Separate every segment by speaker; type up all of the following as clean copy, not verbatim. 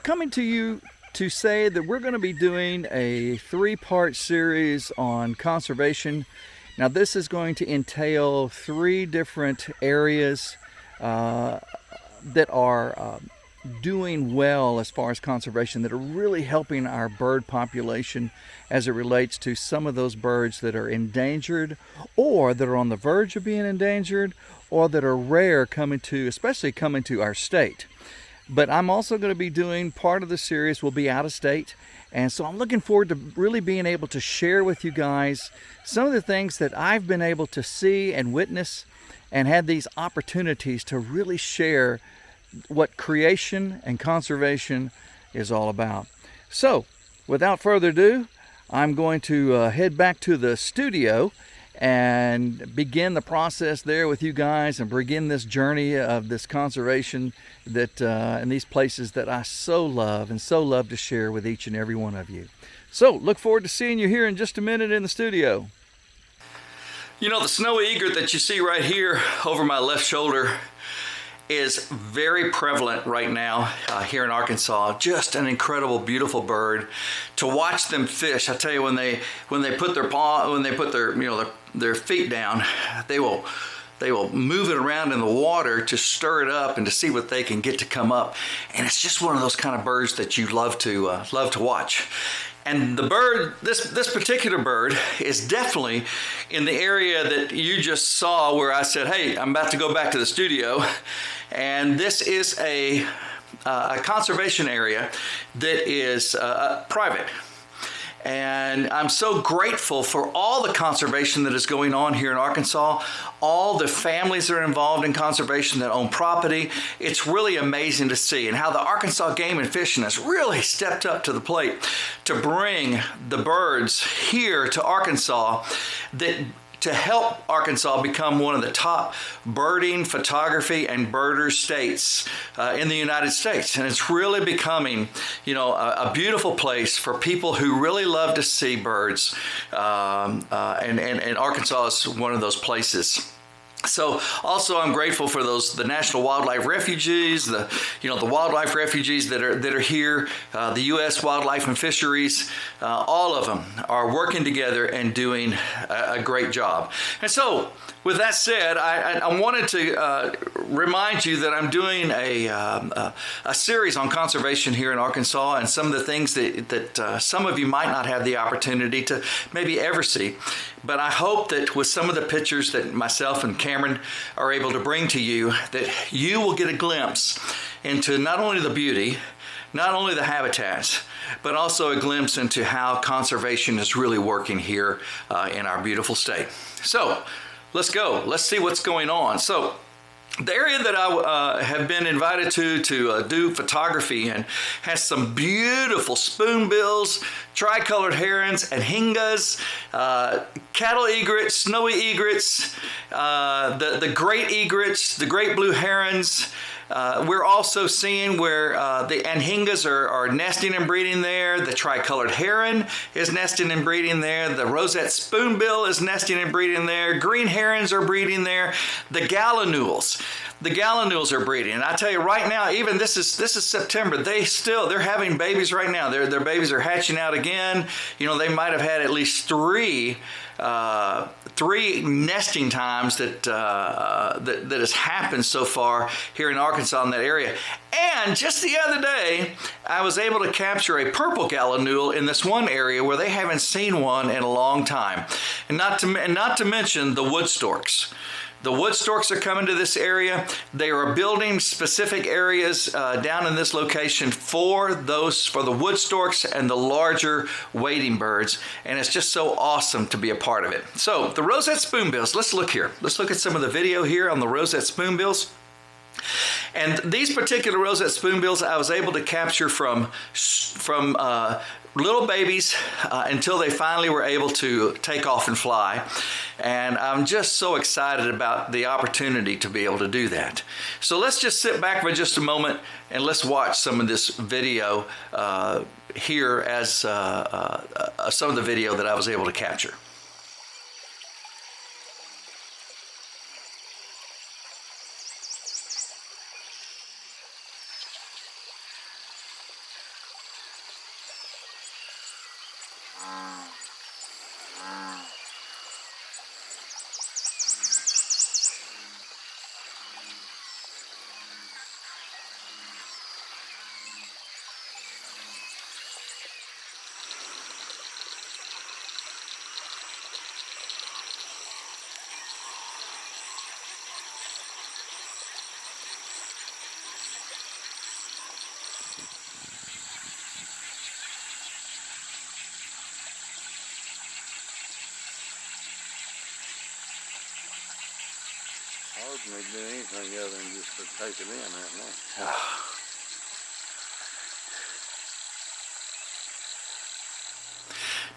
Speaker 1: coming to you to say that we're going to be doing a 3-part series on conservation. Now, this is going to entail 3 different areas that are doing well as far as conservation, that are really helping our bird population as it relates to some of those birds that are endangered or that are on the verge of being endangered or that are rare, especially coming to our state. But I'm also going to be doing part of the series will be out of state. And so I'm looking forward to really being able to share with you guys some of the things that I've been able to see and witness and had these opportunities to really share what creation and conservation is all about. So, without further ado, I'm going to head back to the studio and begin the process there with you guys and begin this journey of this conservation that in these places that I so love to share with each and every one of you. So, look forward to seeing you here in just a minute in the studio. You know, the snowy egret that you see right here over my left shoulder is very prevalent right now here in Arkansas. Just an incredible, beautiful bird. To watch them fish, I tell you, when they put their feet down, they will move it around in the water to stir it up and to see what they can get to come up. And it's just one of those kind of birds that you love to watch. And the bird, this particular bird, is definitely in the area that you just saw where I said, hey, I'm about to go back to the studio. And this is a conservation area that is private. And I'm so grateful for all the conservation that is going on here in Arkansas, all the families that are involved in conservation that own property. It's really amazing to see, and how the Arkansas Game and Fishing has really stepped up to the plate to bring the birds here to Arkansas, to help Arkansas become one of the top birding, photography, and birder states in the United States. And it's really becoming, a beautiful place for people who really love to see birds. And Arkansas is one of those places. So also I'm grateful for the National Wildlife Refuges, the wildlife refugees that are here, the U.S. Wildlife and Fisheries, all of them are working together and doing a great job. And so, with that said, I wanted to remind you that I'm doing a series on conservation here in Arkansas, and some of the things that some of you might not have the opportunity to maybe ever see. But I hope that with some of the pictures that myself and Cameron are able to bring to you, that you will get a glimpse into not only the beauty, not only the habitats, but also a glimpse into how conservation is really working here in our beautiful state. So, let's go. Let's see what's going on. So, the area that I have been invited to do photography in has some beautiful spoonbills, tricolored herons, anhingas, cattle egrets, snowy egrets, the great egrets, the great blue herons. We're also seeing where the anhingas are nesting and breeding there. The tricolored heron is nesting and breeding there. The roseate spoonbill is nesting and breeding there. Green herons are breeding there. The gallinules. The gallinules are breeding. And I tell you right now, even this is September, they're having babies right now. Their babies are hatching out again. They might have had at least three nesting times that has happened so far here in Arkansas in that area. And just the other day, I was able to capture a purple gallinule in this one area where they haven't seen one in a long time. And not to mention the wood storks. The wood storks are coming to this area. They are building specific areas down in this location for the wood storks and the larger wading birds. And it's just so awesome to be a part of it. So the roseate spoonbills, let's look here. Let's look at some of the video here on the roseate spoonbills. And these particular roseate spoonbills I was able to capture from little babies until they finally were able to take off and fly. And I'm just so excited about the opportunity to be able to do that. So let's just sit back for just a moment and let's watch some of this video here as some of the video that I was able to capture.
Speaker 2: hoping they'd do anything other than just to take it in right now.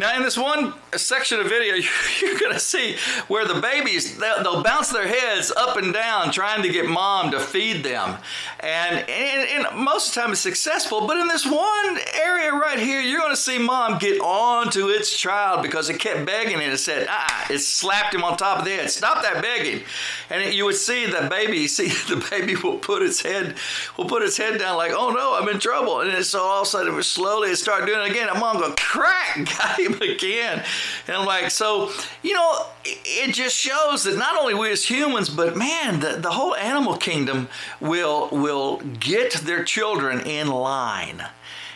Speaker 1: Now in this one section of video, you're gonna see where the babies, they'll bounce their heads up and down trying to get mom to feed them. And most of the time it's successful, but in this one area right here, you're gonna see mom get onto its child because it kept begging and it said, it slapped him on top of the head, stop that begging. And you would see the baby will put its head down like, oh no, I'm in trouble. And so all of a sudden, slowly it started doing it again. And mom go, crack, got him again. And I'm like, so, you know, it just shows that not only we as humans, but man, the whole animal kingdom will get their children in line.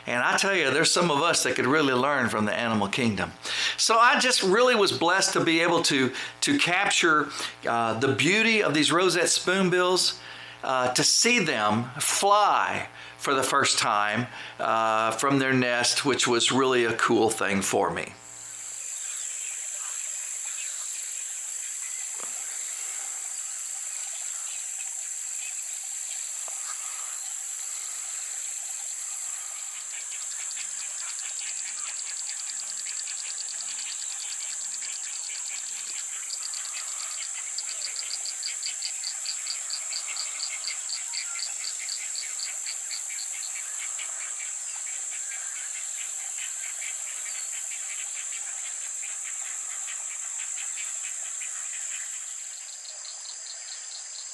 Speaker 1: And I tell you, there's some of us that could really learn from the animal kingdom. So I just really was blessed to be able to capture the beauty of these roseate spoonbills, to see them fly for the first time from their nest, which was really a cool thing for me.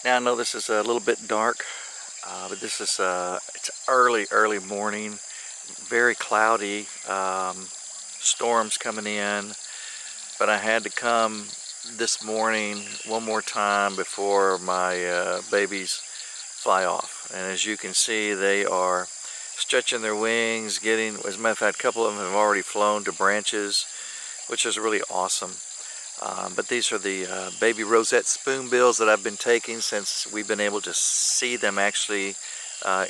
Speaker 1: Now I know this is a little bit dark, but this is it's early morning, very cloudy, storms coming in, but I had to come this morning one more time before my babies fly off. And as you can see, they are stretching their wings, as a matter of fact, a couple of them have already flown to branches, which is really awesome. But these are the baby roseate spoonbills that I've been taking since we've been able to see them actually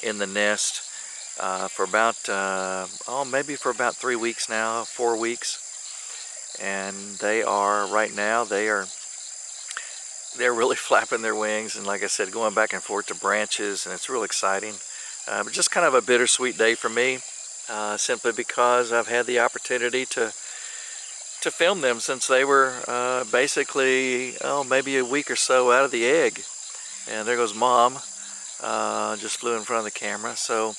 Speaker 1: in the nest for about, maybe for about 3 weeks now, 4 weeks. And they are, right now, they're really flapping their wings and, like I said, going back and forth to branches, and it's real exciting. But just kind of a bittersweet day for me, simply because I've had the opportunity to film them since they were basically, maybe a week or so out of the egg. And there goes mom, just flew in front of the camera. So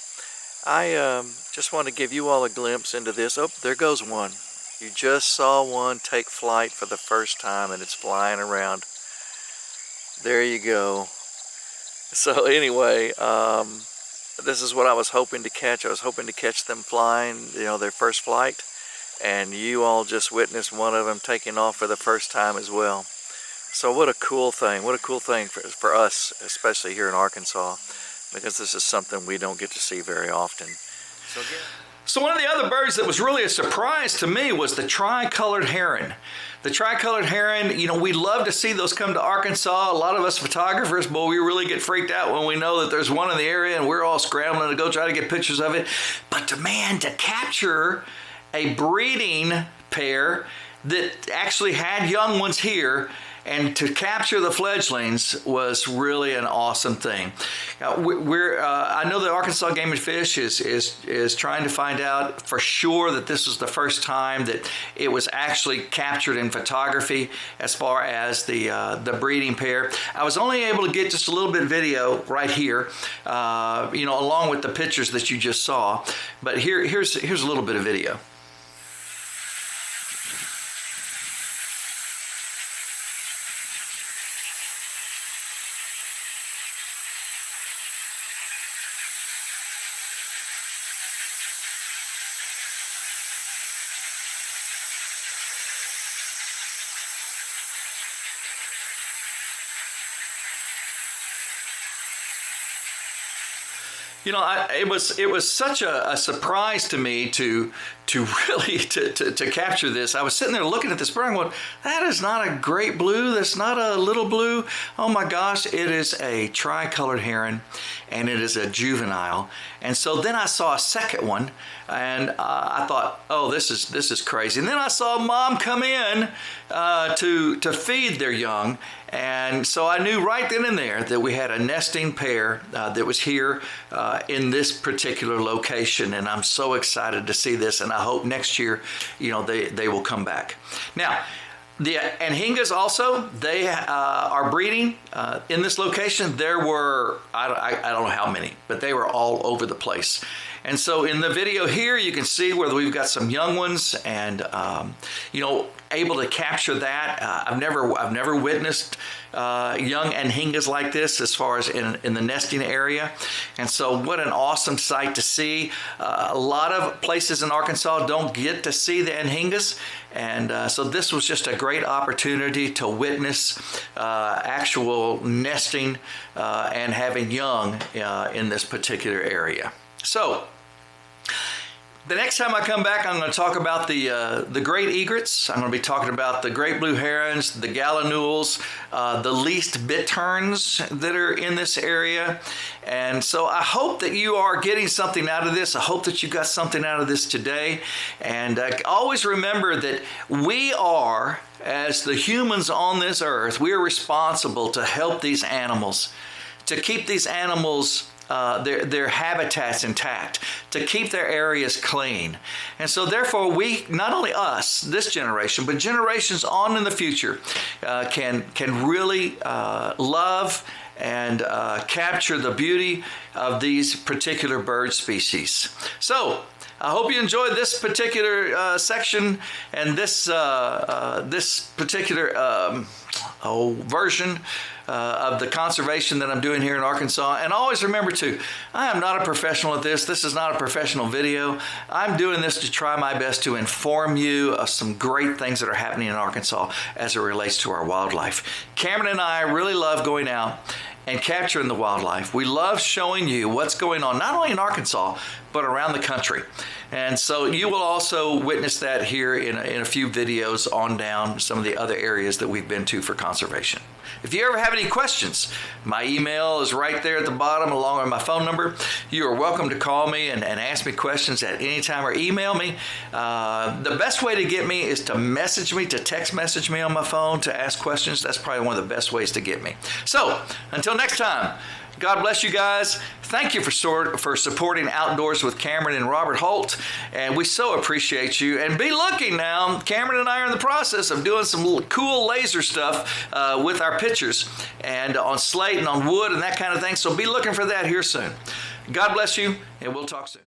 Speaker 1: I just want to give you all a glimpse into this. Oh, there goes one. You just saw one take flight for the first time, and it's flying around. There you go. So anyway, this is what I was hoping to catch. I was hoping to catch them flying, their first flight. And you all just witnessed one of them taking off for the first time as well. So what a cool thing. What a cool thing for us, especially here in Arkansas, because this is something we don't get to see very often. So one of the other birds that was really a surprise to me was the tricolored heron. The tricolored heron, we love to see those come to Arkansas. A lot of us photographers, boy, we really get freaked out when we know that there's one in the area and we're all scrambling to go try to get pictures of it. But to capture a breeding pair that actually had young ones here, and to capture the fledglings was really an awesome thing. I know the Arkansas Game and Fish is trying to find out for sure that this was the first time that it was actually captured in photography as far as the breeding pair. I was only able to get just a little bit of video right here, along with the pictures that you just saw. But here's a little bit of video. It was such a surprise to me to really to capture this. I was sitting there looking at this bird and going, that is not a great blue. That's not a little blue. Oh my gosh, it is a tricolored heron, and it is a juvenile. And so then I saw a second one, and I thought, oh, this is crazy. And then I saw mom come in to feed their young. And so I knew right then and there that we had a nesting pair that was here in this particular location, and I'm so excited to see this, and I hope next year, they will come back. Now, the Anhingas also, they are breeding in this location. There were, I don't know how many, but they were all over the place. And so in the video here, you can see where we've got some young ones, and able to capture that. I've never witnessed young Anhingas like this as far as in the nesting area. And so what an awesome sight to see. A lot of places in Arkansas don't get to see the Anhingas. And so this was just a great opportunity to witness actual nesting and having young in this particular area. So the next time I come back, I'm going to talk about the great egrets. I'm going to be talking about the great blue herons, the gallinules, the least bitterns that are in this area. And so I hope that you are getting something out of this. I hope that you got something out of this today. And always remember that we are, as the humans on this earth, we are responsible to help these animals, to keep these animals their habitats intact, to keep their areas clean. And so therefore we, not only us, this generation, but generations on in the future can really love and capture the beauty of these particular bird species. So I hope you enjoyed this particular section and this particular version of the conservation that I'm doing here in Arkansas. And always remember too, I am not a professional at this. This is not a professional video. I'm doing this to try my best to inform you of some great things that are happening in Arkansas as it relates to our wildlife. Cameron and I really love going out and capturing the wildlife. We love showing you what's going on, not only in Arkansas, but around the country. And so you will also witness that here in a few videos on down some of the other areas that we've been to for conservation. If you ever have any questions, my email is right there at the bottom along with my phone number. You are welcome to call me and ask me questions at any time or email me. The best way to get me is to message me, to text message me on my phone to ask questions. That's probably one of the best ways to get me. So until next time, God bless you guys. Thank you for supporting Outdoors with Cameron and Robert Holt. And we so appreciate you. And be looking now. Cameron and I are in the process of doing some cool laser stuff with our pictures and on slate and on wood and that kind of thing. So be looking for that here soon. God bless you, and we'll talk soon.